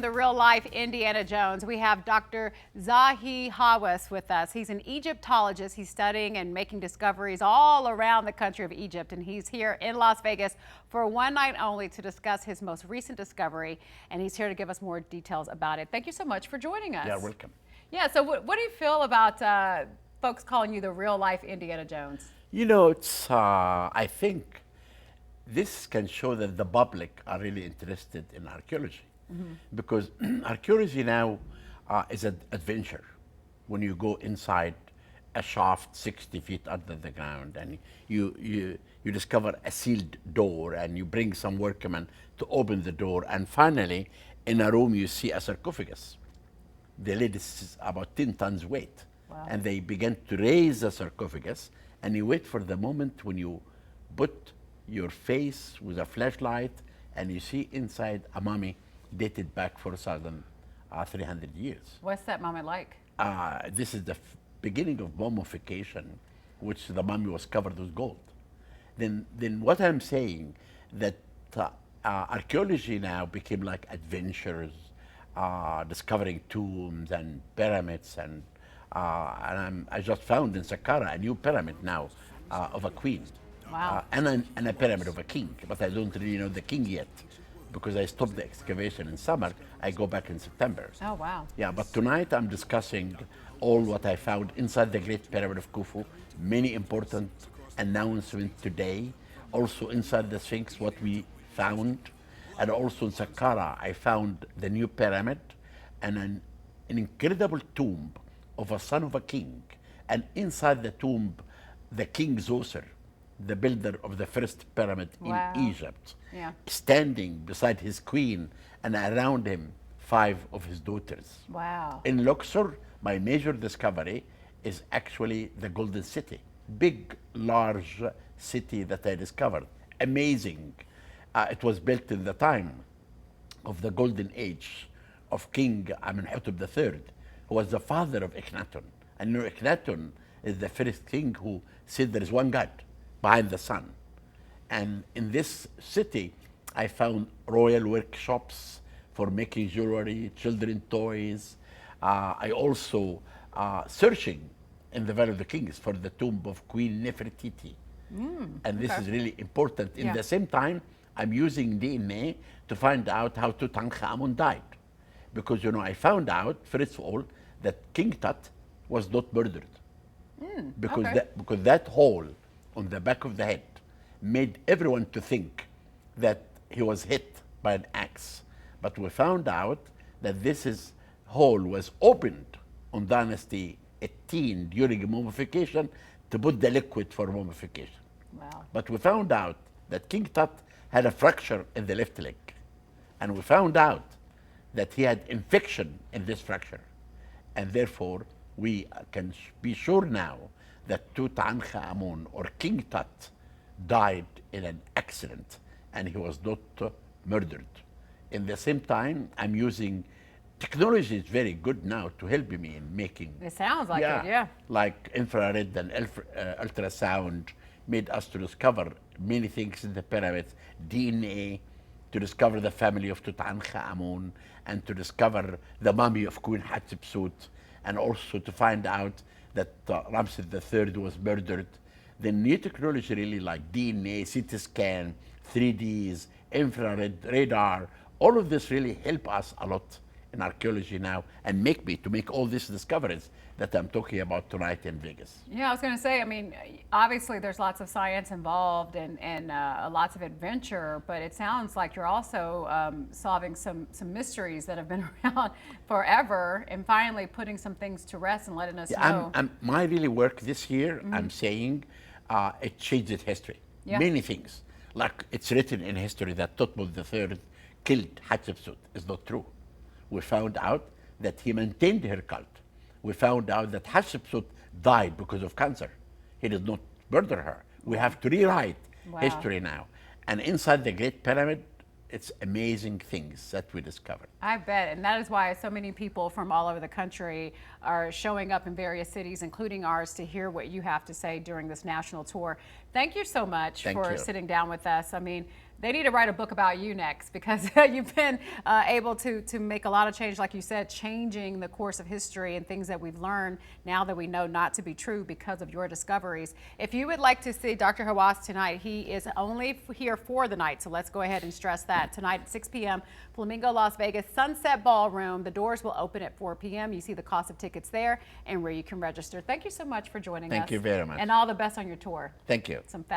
the real-life Indiana Jones. We have Dr. Zahi Hawass with us. He's an Egyptologist. He's studying and making discoveries all around the country of Egypt, and he's here in Las Vegas for one night only to discuss his most recent discovery, and he's here to give us more details about it. Thank you so much for joining us. Yeah, welcome. Yeah, so what do you feel about folks calling you the real-life Indiana Jones? You know, it's, I think this can show that the public are really interested in archaeology, because archaeology now is an adventure. When you go inside a shaft 60 feet under the ground and you discover a sealed door and you bring some workmen to open the door, and finally in a room you see a sarcophagus. The lid is about 10 tons weight. Wow. And they begin to raise the sarcophagus, and you wait for the moment when you put your face with a flashlight and you see inside a mummy dated back 4,300 years. What's that moment like? This is the beginning of mummification, which the mummy was covered with gold. Then what I'm saying, that archaeology now became like adventures, discovering tombs and pyramids, and I just found in Saqqara a new pyramid now of a queen. Wow. And a pyramid of a king, but I don't really know the king yet because I stopped the excavation in summer. I go back in September. Oh, wow. Yeah, but tonight I'm discussing all what I found inside the Great Pyramid of Khufu. Many important announcements today. Also inside the Sphinx, what we found. And also in Saqqara, I found the new pyramid and an incredible tomb of a son of a king. And inside the tomb, the king Zoser, the builder of the first pyramid Wow. in Egypt, Yeah. standing beside his queen, and around him 5 of his daughters. Wow. In Luxor, my major discovery is actually the Golden City. Big, large city that I discovered. Amazing. It was built in the time of the golden age of King Amenhotep III, who was the father of Akhenaten. And you know, Akhenaten is the first king who said there is one God behind the sun. And in this city, I found royal workshops for making jewelry, children toys. I also searching in the Valley of the Kings for the tomb of Queen Nefertiti. And this is really important. In the same time, I'm using DNA to find out how Tutankhamun died. Because, you know, I found out, first of all, that King Tut was not murdered. Because, because that hole on the back of the head made everyone to think that he was hit by an axe. But we found out that this hole was opened on Dynasty 18 during mummification to put the liquid for mummification. Wow. But we found out that King Tut had a fracture in the left leg. And we found out that he had infection in this fracture. And therefore, we can be sure now that Tutankhamun, or King Tut, died in an accident and he was not murdered. In the same time, I'm using technology is very good now to help me in making. It sounds like it, yeah. Like infrared and ultrasound made us to discover many things in the pyramids, DNA, to discover the family of Tutankhamun, and to discover the mummy of Queen Hatshepsut, and also to find out that Ramses III was murdered. The new technology really like DNA, CT scan, 3Ds, infrared, radar, all of this really help us a lot in archaeology now and make all these discoveries that I'm talking about tonight in Vegas. Yeah, I was going to say, I mean, obviously there's lots of science involved and lots of adventure, but it sounds like you're also solving some mysteries that have been around forever and finally putting some things to rest and letting us know. My really work this year, I'm saying, it changed history. Yeah. Many things. Like it's written in history that Thutmose III killed Hatshepsut. It's not true. We found out that he maintained her cult. We found out that Hatshepsut died because of cancer. He did not murder her. We have to rewrite history now. And inside the Great Pyramid, it's amazing things that we discovered. I bet, and that is why so many people from all over the country are showing up in various cities, including ours, to hear what you have to say during this national tour. Thank you so much for sitting down with us. I mean, They need to write a book about you next, because you've been able to make a lot of change, like you said, changing the course of history and things that we've learned now that we know not to be true because of your discoveries. If you would like to see Dr. Hawass tonight, he is only here for the night, so let's go ahead and stress that. Tonight at 6 p.m., Flamingo, Las Vegas, Sunset Ballroom. The doors will open at 4 p.m. You see the cost of tickets there and where you can register. Thank you so much for joining us. Thank you very much. And all the best on your tour. Thank you. Some